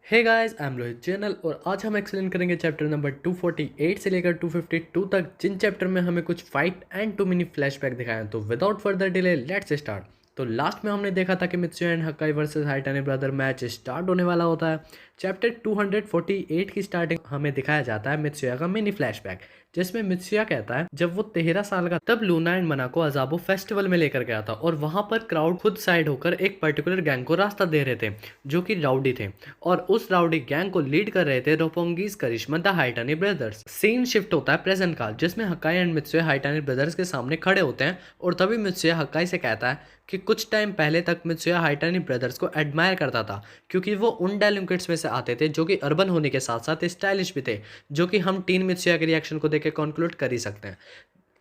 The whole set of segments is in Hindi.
Hey guys I am Rohit channel और आज हम एक्सप्लेन करेंगे चैप्टर नंबर 248 से लेकर 252 तक, जिन चैप्टर में हमें कुछ फाइट एंड 2 मिनी फ्लैशबैक दिखाए हैं। तो without further delay let's start. तो लास्ट में हमने देखा था कि मित्सुया एंड हक्काई वर्सेस हाइटाने ब्रदर मैच स्टार्ट होने वाला होता है। चैप्टर 248 की स्टार्टिंग हमें दिखाया जाता है मित्सुया का मिनी फ्लैशबैक, जिसमें मित्सुया कहता है जब वो 13 साल का तब लूना एंड मना को अजाबो फेस्टिवल में लेकर गया था और वहां पर क्राउड खुद साइड होकर एक पर्टिकुलर गैंग को रास्ता दे रहे थे जो कि राउडी थे, और उस राउडी गैंग को लीड कर रहे थे रोपोंगीज करिश्मा द हाइटानी ब्रदर्स। सीन शिफ्ट होता है प्रेजेंट का, जिसमें हक्काई एंड मित्सुया हाइटानी ब्रदर्स के सामने खड़े होते हैं और तभी मित्सुया हक्काई से कहता है कि कुछ टाइम पहले तक मित्सुया हाइटानी ब्रदर्स को एडमायर करता था क्योंकि वो उन डेलिंक्वेंट्स में से आते थे जो कि अर्बन होने के साथ साथ स्टाइलिश भी थे, जो कि हम टीन मित्सुया के रिएक्शन को देख के कंक्लूड कर ही सकते हैं।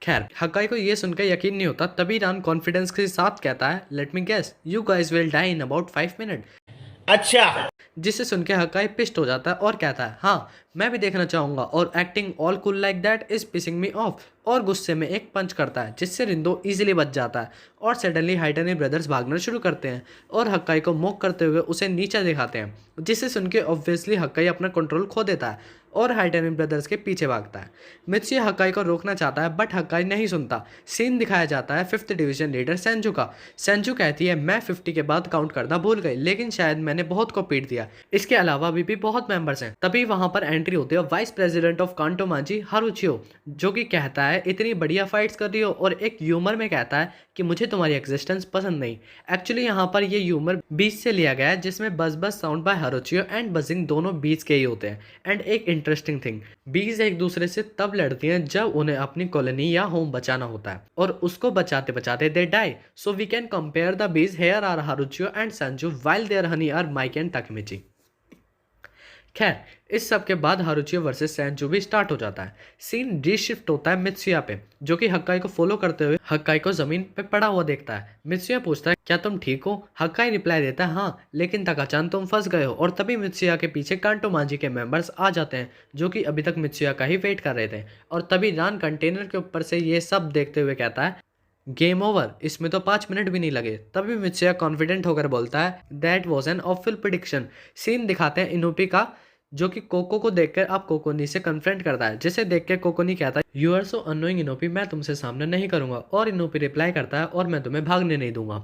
खैर, हक्काई को ये सुनकर यकीन नहीं होता, तभी रान कॉन्फिडेंस के साथ कहता है let me guess you guys will die in about 5 minute. अच्छा। जिसे सुन के हक्काई पिस्ट हो जाता है और कहता है हाँ मैं भी देखना चाहूंगा, और acting all cool like that is pissing me off, और गुस्से में एक पंच करता है जिससे रिंदो इजीली बच जाता है। और सडनली हाइटानी ब्रदर्स भागना शुरू करते हैं और हक्काई को मॉक करते हुए उसे नीचे दिखाते हैं, जिसे सुन के ऑब्वियसली हक्काई अपना कंट्रोल खो देता है और हाइटानी ब्रदर्स के पीछे भागता है। मित्सुया हक्काई को रोकना चाहता है बट हक्काई नहीं सुनता। सीन दिखाया जाता है 5th डिवीजन लीडर सेंजू का। सेंजू कहती है मैं 50 के बाद काउंट करना भूल गई, लेकिन शायद मैंने बहुत को पीट दिया, इसके अलावा भी बहुत मेंबर्स हैं। तभी वहां पर एंट्री होती है वाइस प्रेसिडेंट ऑफ कांटो मांजी हारुचियो, जो कि कहता है इतनी बढ़िया फाइट्स कर रही हो, और एक ह्यूमर में कहता है कि मुझे तुम्हारी एग्जिस्टेंस पसंद नहीं। एक्चुअली यहाँ पर ये ह्यूमर बीच से लिया गया है, जिसमें बस बस साउंड बाय हारुचियो एंड बजिंग दोनों बीच के ही होते हैं। एंड एक इंटरेस्टिंग थिंग, बीज एक दूसरे से तब लड़ती हैं जब उन्हें अपनी कॉलोनी या होम बचाना होता है, और उसको बचाते बचाते they die. So we can compare the bees here are Haruchiyo and Senju while their honey are Mikey and Takemichi. खैर, इस सब के बाद हारुचियो वर्सेस सेंजू भी स्टार्ट हो जाता है। सीन रीशिफ्ट होता है मित्सुया पे, जो कि हक्काई को फॉलो करते हुए हक्काई को जमीन पे पड़ा हुआ देखता है। मित्सुया पूछता है क्या तुम ठीक हो? हक्काई रिप्लाई देता है हाँ, लेकिन तकाचान तुम फंस गए हो। और तभी मित्सुया के पीछे कांटो मांजी के मेंबर्स आ जाते हैं, जो कि अभी तक मित्सुया का ही वेट कर रहे थे। और तभी रान कंटेनर के ऊपर से ये सब देखते हुए कहता है गेम ओवर, इसमें तो 5 मिनट भी नहीं लगे। तभी मित्सुया कॉन्फिडेंट होकर बोलता है that was an awful prediction. Scene दिखाते हैं इनोपी का, जो कि कोको को देखकर अब कोकोनी से कन्फ्रंट करता है, जिसे देख के कोकोनी कहता है यू आर सो अनोइंग इनोपी, मैं तुमसे सामना नहीं करूंगा। और इनोपी रिप्लाई करता है और मैं तुम्हें भागने नहीं दूंगा।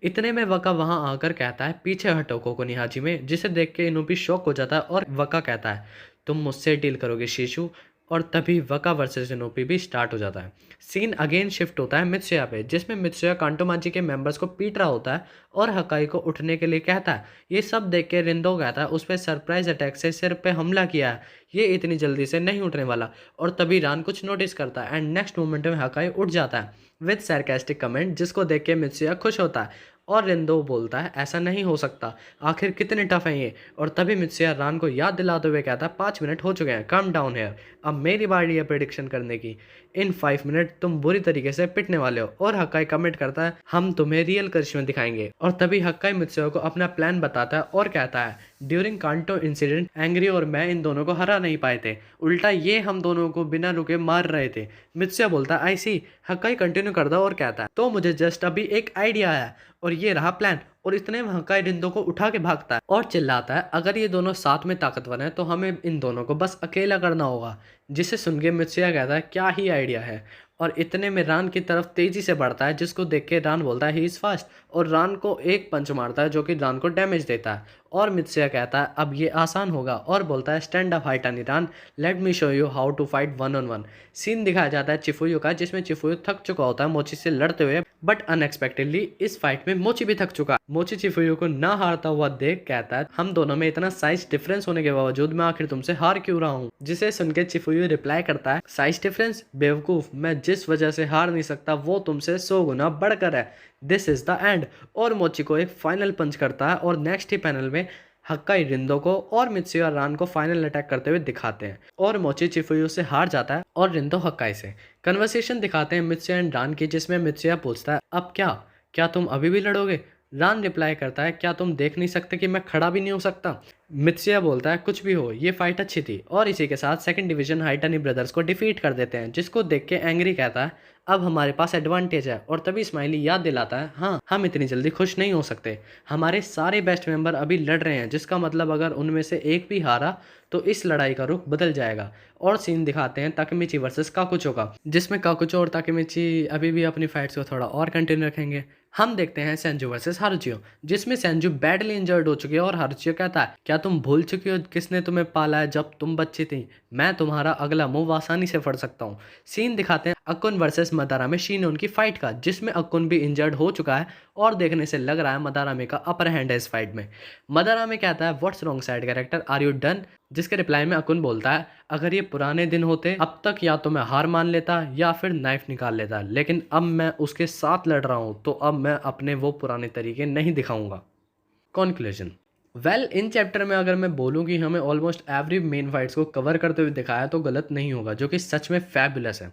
इतने में वका वहां आकर कहता है पीछे हटो कोकोनी हाजी में, जिसे देख के इनोपी शॉक हो जाता है और वका कहता है तुम मुझसे डील करोगे शीशु। और तभी वका वर्सेस इनोपी भी स्टार्ट हो जाता है। सीन अगेन शिफ्ट होता है मित्सुया पे, जिसमें मित्सुया कांटोमांची के मेंबर्स को पीट रहा होता है और हकाई को उठने के लिए कहता है। ये सब देख के रिंदो कहता है उस पर सरप्राइज अटैक से सिर पे हमला किया है, ये इतनी जल्दी से नहीं उठने वाला। और तभी रान कुछ नोटिस करता है एंड नेक्स्ट मोमेंट में हकाई उठ जाता है विद सरकास्टिक कमेंट, जिसको देख के मित्सुया खुश होता है और रिंदो बोलता है ऐसा नहीं हो सकता, आखिर कितने टफ हैं ये। और तभी मित्सुया रान को याद दिलाते हुए कहता है 5 मिनट हो चुके हैं, कम डाउन हेयर, अब मेरी बारी है प्रिडिक्शन करने की। इन 5 मिनट तुम बुरी तरीके से पिटने वाले हो। और हक्काई कमेंट करता है हम तुम्हें रियल करिश्मा दिखाएंगे। और तभी हक्काई मित्सुया को अपना प्लान बताता है और कहता है ड्यूरिंग कांटो इंसिडेंट एंग्री और मैं इन दोनों को हरा नहीं पाए थे, उल्टा ये हम दोनों को बिना रुके मार रहे थे। मित्सुया बोलता है आई सी। हक्काई कंटिन्यू करता है और कहता है तो मुझे जस्ट अभी एक आइडिया आया और ये रहा प्लान। और इतने में हक्काई रिंदो को उठा के भागता है और चिल्लाता है अगर ये दोनों साथ में ताकतवर हैं तो हमें इन दोनों को बस अकेला करना होगा। जिसे सुन के मित्सुया कहता है क्या ही आइडिया है, और इतने में रान की तरफ तेजी से बढ़ता है, जिसको देख के रान बोलता है ही इज फास्ट, और रान को एक पंच मारता है जो कि रान को डैमेज देता है। और मित्सुया कहता है अब ये आसान होगा और बोलता है stand up Haitani Ran, let me show you how to fight 1-on-1। Scene दिखाया जाता है चिफुयो का, जिसमें चिफुयो थक चुका होता है मोची से लड़ते हुए, बट अनएक्सपेक्टेडली इस फाइट में मोची भी थक चुका। मोची चिफुयो को ना हारता हुआ देख कहता है हम दोनों में इतना साइज डिफरेंस होने के बावजूद मैं आखिर तुमसे हार क्यों रहा हूँ। जिसे सुन के चिफुयो रिप्लाई करता है साइज डिफरेंस बेवकूफ, मैं जिस वजह से हार नहीं सकता वो तुमसे 100 गुना बढ़कर है, दिस इज द एंड। और मोची को एक फाइनल पंच करता है और नेक्स्ट ही पैनल में हक्काई रिंदो को और मित्सुया रान को फाइनल अटैक करते हुए दिखाते हैं, और मोची चिफुयो से हार जाता है और रिंदो हक्काई से। कन्वर्सेशन दिखाते हैं मित्सुया एंड रान की, जिसमें मित्सुया पूछता है अब क्या तुम अभी भी लड़ोगे? रान रिप्लाई करता है क्या तुम देख नहीं सकते कि मैं खड़ा भी नहीं हो सकता? मित्सिया बोलता है कुछ भी हो ये फाइट अच्छी थी, और इसी के साथ सेकंड डिवीजन हाइटानी ब्रदर्स को डिफीट कर देते हैं, जिसको देख के एंग्री कहता है अब हमारे पास एडवांटेज है। और तभी स्माइली याद दिलाता है हाँ हम इतनी जल्दी खुश नहीं हो सकते, हमारे सारे बेस्ट मेंबर अभी लड़ रहे हैं, जिसका मतलब अगर उनमें से एक भी हारा तो इस लड़ाई का रुख बदल जाएगा। और सीन दिखाते हैं ताकेमिची वर्सेस काकुचो का, जिसमें काकुचो और ताकेमिची अभी भी अपनी फाइट्स को थोड़ा और कंटिन्यू रखेंगे। हम देखते हैं सेंजू वर्सेस हारुचियो, जिसमें सेंजू बैडली इंजर्ड हो चुकी है और हारुचियो कहता है क्या तुम भूल चुकी हो किसने तुम्हें पाला है जब तुम बच्ची थी, मैं तुम्हारा अगला मूव आसानी से फड़ सकता हूँ। सीन दिखाते हैं अकुन वर्सेस मदारामे शिनोन की फाइट का, जिसमें अकुन भी इंजर्ड हो चुका है और देखने से लग रहा है मदारामे का अपर हैंड है इस फाइट में। मदारामे कहता है what's wrong side character are you done, जिसके रिप्लाई में अकुन बोलता है अगर ये पुराने दिन होते अब तक या तो मैं हार मान लेता या फिर नाइफ निकाल लेता, लेकिन अब मैं उसके साथ लड़ रहा हूँ तो अब मैं अपने वो पुराने तरीके नहीं दिखाऊंगा। कॉन्क्लूजन, इन चैप्टर में अगर मैं बोलूँ कि हमें ऑलमोस्ट एवरी मेन फाइट्स को कवर करते हुए दिखाया तो गलत नहीं होगा, जो कि सच में फैबुलस है।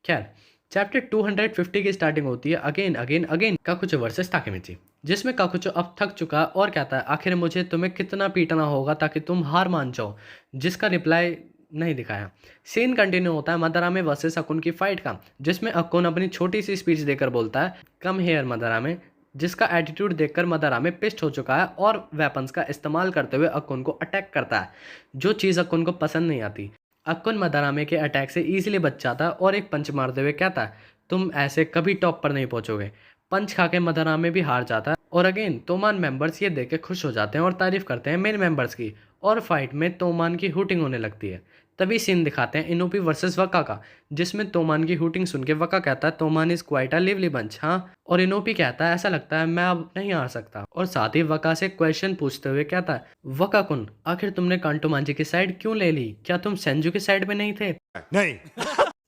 खैर, चैप्टर 250 की स्टार्टिंग होती है again again again काकुचो versus Takemichi, जिसमें काकुचो अब थक चुका है और कहता है आखिर मुझे तुम्हें कितना पीटना होगा ताकि तुम हार मान जाओ, जिसका रिप्लाई नहीं दिखाया। सीन कंटिन्यू होता है मदारामे वर्सेस अकुन की फाइट का, जिसमें अकुन अपनी छोटी सी स्पीच देकर बोलता है कम हेयर मदारामे, जिसका एटीट्यूड देखकर मदारामे पिस्ट हो चुका है और वेपन्स का इस्तेमाल करते हुए अकुन को अटैक करता है, जो चीज़ अकुन को पसंद नहीं आती। अकुन मदारामे के अटैक से इजीली बच जाता है और एक पंच मारते हुए कहता है तुम ऐसे कभी टॉप पर नहीं पहुंचोगे। पंच खा के मदारामे भी हार जाता है और अगेन तोमान मेंबर्स ये देख के खुश हो जाते हैं और तारीफ करते हैं मेन मेंबर्स की, और फाइट में तोमान की हूटिंग होने लगती है। तभी सीन दिखाते हैं इनोपी वर्सेस वका का, जिसमें तोमान की हूटिंग सुन के वका कहता है Toman is quite a lively bunch, हाँ, और इनोपी कहता है ऐसा लगता है मैं अब नहीं हार सकता, और साथ ही वका से क्वेश्चन पूछते हुए कहता है वका कुन आखिर तुमने कांटो मांजी की साइड क्यों ले ली, क्या तुम सेंजू की साइड में नहीं थे? नहीं।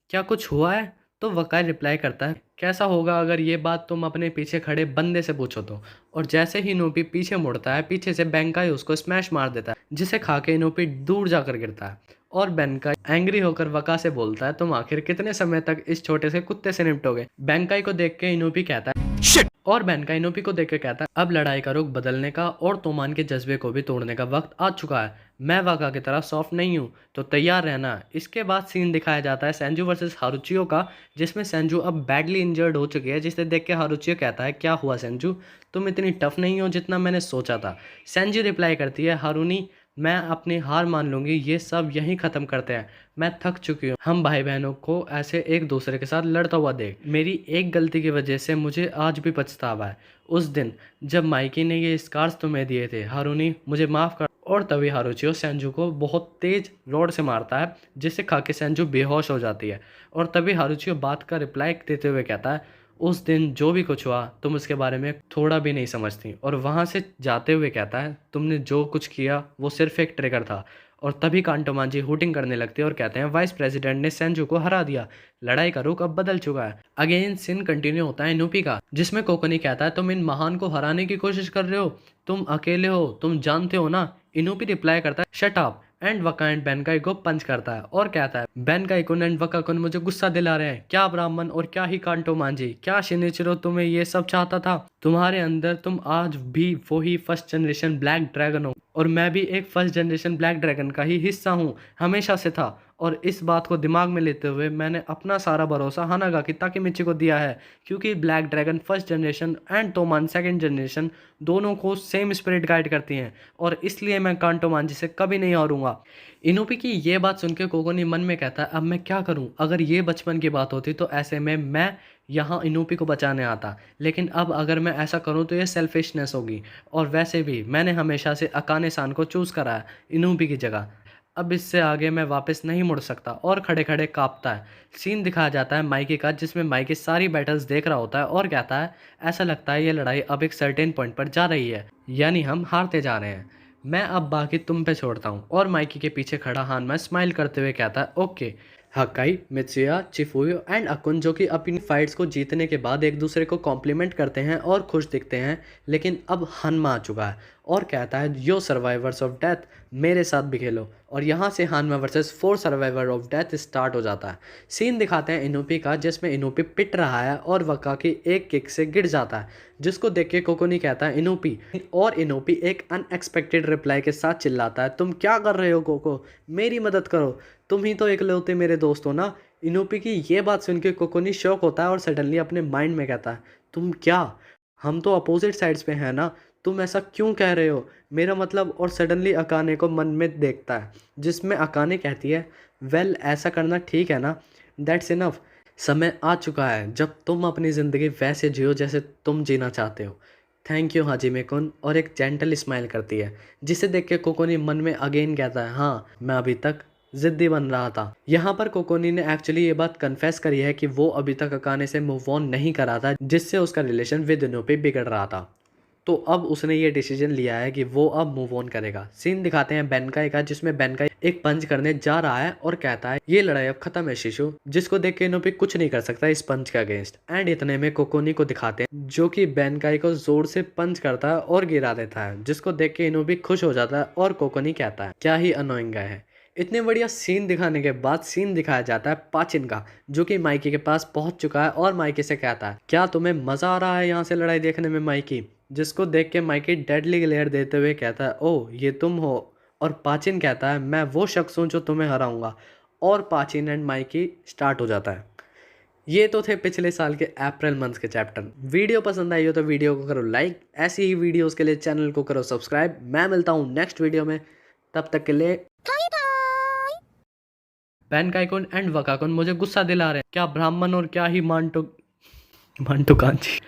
क्या कुछ हुआ है? तो वकाई रिप्लाई करता है कैसा होगा अगर ये बात तुम अपने पीछे खड़े बंदे से पूछो तो। और जैसे ही इनोपी पीछे मुड़ता है पीछे से बेंकाई उसको स्मैश मार देता है, जिसे खा के इनोपी दूर जाकर गिरता है और बेंकाई एंग्री होकर वका से बोलता है तुम आखिर कितने समय तक इस छोटे से कुत्ते से निपटोगे। बेंकाई को देख के इनोपी कहता है शिट, और बेंकाई इनोपी को देख के कहता है अब लड़ाई का रुख बदलने का और तोमान के जज्बे को भी तोड़ने का वक्त आ चुका है, मैं वका की तरह सॉफ्ट नहीं हूँ तो तैयार रहना। इसके बाद सीन दिखाया जाता है सेंजू वर्सेस हारुचियो का, जिसमें सेंजू अब बैडली इंजर्ड हो चुकी है, जिसे देख के हारुचियो कहता है क्या हुआ सेंजू, तुम इतनी टफ नहीं हो जितना मैंने सोचा था। सेंजू रिप्लाई करती है हारूनी मैं अपनी हार मान लूंगी, ये सब यहीं ख़त्म करते हैं, मैं थक चुकी हूँ, हम भाई बहनों को ऐसे एक दूसरे के साथ लड़ता हुआ देख, मेरी एक गलती की वजह से मुझे आज भी पछतावा है, उस दिन जब माइकी ने ये स्कार्स तुम्हें दिए थे हारूनी मुझे माफ़ कर। और तभी हारुचियो सेंजू को बहुत तेज रोड से मारता है, जिससे खा के सेंजू बेहोश हो जाती है। और तभी हारुचियो बात का रिप्लाई देते हुए कहता है उस दिन जो भी कुछ हुआ तुम उसके बारे में थोड़ा भी नहीं समझती, और वहाँ से जाते हुए कहता है तुमने जो कुछ किया वो सिर्फ एक ट्रिगर था। और तभी कांटो मांजी हूटिंग करने लगते हैं और कहते हैं वाइस प्रेसिडेंट ने सेंजू को हरा दिया, लड़ाई का रुख अब बदल चुका है। अगेन सीन कंटिन्यू होता है इनोपी का, जिसमें कोकोनी कहता है तुम इन महान को हराने की कोशिश कर रहे हो, तुम अकेले हो, तुम जानते हो ना। इनोपी रिप्लाई करता है शट अप एंड वका एंड बेनकाई को पंच करता है और कहता है बेनकाई कुन एंड वका कुन मुझे गुस्सा दिला रहे हैं, क्या ब्राह्मण और क्या ही कांटो मांजी, क्या शिनिचिरो तुम्हें ये सब चाहता था, तुम्हारे अंदर तुम आज भी वो ही फर्स्ट जनरेशन ब्लैक ड्रैगन हो और मैं भी एक फर्स्ट जनरेशन ब्लैक ड्रैगन का ही हिस्सा हूँ, हमेशा से था। और इस बात को दिमाग में लेते हुए मैंने अपना सारा भरोसा हानागाकी ताकेमिची को दिया है, क्योंकि Black Dragon first generation and Toman second generation दोनों को सेम स्पिरिट गाइड करती हैं, और इसलिए मैं कांटो मांजी से कभी नहीं हारूंगा। इनोपी की ये बात सुन के कोकोनी मन में कहता है अब मैं क्या करूं, अगर ये बचपन की बात होती तो ऐसे में मैं यहाँ इनोपी को बचाने आता, लेकिन अब अगर मैं ऐसा करूं तो ये सेल्फिशनेस होगी, और वैसे भी मैंने हमेशा से अकाने सान को चूज़ करा है इनोपी की जगह, अब इससे आगे मैं वापस नहीं मुड़ सकता। और खड़े खड़े कांपता है। सीन दिखाया जाता है माइकी का, जिसमें माइकी सारी बैटल्स देख रहा होता है और कहता है ऐसा लगता है ये लड़ाई अब एक सर्टेन पॉइंट पर जा रही है, यानी हम हारते जा रहे हैं, मैं अब बाकी तुम पे छोड़ता हूँ। और माइकी के पीछे खड़ा हानमा स्माइल करते हुए कहता है ओके। हकाई, मित्सुया, चिफुयो एंड अकुन जो कि अपनी फाइट्स को जीतने के बाद एक दूसरे को कॉम्प्लीमेंट करते हैं और खुश दिखते हैं, लेकिन अब हनमा आ चुका है और कहता है यो सर्वाइवर्स ऑफ डेथ मेरे साथ भी खेलो। और यहाँ से हानवा versus 4 survivor of death start हो जाता है। सीन दिखाते हैं इनोपी का, जिसमें इनोपी पिट रहा है और वकाकी एक किक से गिर जाता है, जिसको देख के कोकोनी कहता है इनोपी, और इनोपी एक अनएक्सपेक्टेड रिप्लाई के साथ चिल्लाता है तुम क्या कर रहे हो कोको, मेरी मदद करो, तुम ही तो इकलौते मेरे दोस्त हो ना। इनोपी की ये बात सुन के कोकोनी शॉक होता है और सडनली अपने माइंड में कहता है तुम क्या, हम तो अपोजिट साइड्स पे हैं ना, तुम ऐसा क्यों कह रहे हो, मेरा मतलब। और सडनली अकाने को मन में देखता है, जिसमें अकाने कहती है वेल ऐसा करना ठीक है ना, दैट्स इनफ, समय आ चुका है जब तुम अपनी ज़िंदगी वैसे जियो जैसे तुम जीना चाहते हो। थैंक यू हाजिमे कुन। और एक जेंटल स्माइल करती है, जिसे देख के कोकोनी मन में अगेन कहता है हाँ मैं अभी तक ज़िद्दी बन रहा था। यहाँ पर कोकोनी ने एक्चुअली ये बात कन्फेस करी है कि वो अभी तक अकाने से मूव ऑन नहीं करा था, जिससे उसका रिलेशन विद इनोपी बिगड़ रहा था। तो अब उसने ये डिसीजन लिया है कि वो अब मूव ऑन करेगा। सीन दिखाते हैं बेनकाई का, जिसमें बेनकाई एक पंच करने जा रहा है और कहता है ये लड़ाई अब खत्म है शिशु, जिसको देख के इनोपी कुछ नहीं कर सकता इस पंच के अगेंस्ट। एंड इतने में कोकोनी को दिखाते हैं, जो कि बेनकाई को जोर से पंच करता है और गिरा देता है, जिसको देख के इनोपी खुश हो जाता है और कोकोनी कहता है क्या ही अनोइंग है। इतने बढ़िया सीन दिखाने के बाद सीन दिखाया जाता है पाचिन का, जो कि माइकी के पास पहुंच चुका है और माइकी से कहता है क्या तुम्हें मजा आ रहा है यहाँ से लड़ाई देखने में माइकी, जिसको देख के माइकी डेडली ग्लेयर देते हुए कहता है ओह ये तुम हो। और पाचिन कहता है मैं वो शख्स हूँ जो तुम्हें हराऊंगा। और पाचिन एंड माइकी स्टार्ट हो जाता है। ये तो थे पिछले साल के अप्रैल मंथ के चैप्टर। वीडियो पसंद आई हो तो वीडियो को करो लाइक, ऐसी ही वीडियोस के लिए चैनल को करो सब्सक्राइब। मैं मिलता हूँ नेक्स्ट वीडियो में, तब तक के लिए पेनकाइकुन एंड वकाकुन मुझे गुस्सा दिला रहे हैं, क्या ब्राह्मण और क्या ही मांटो कांची।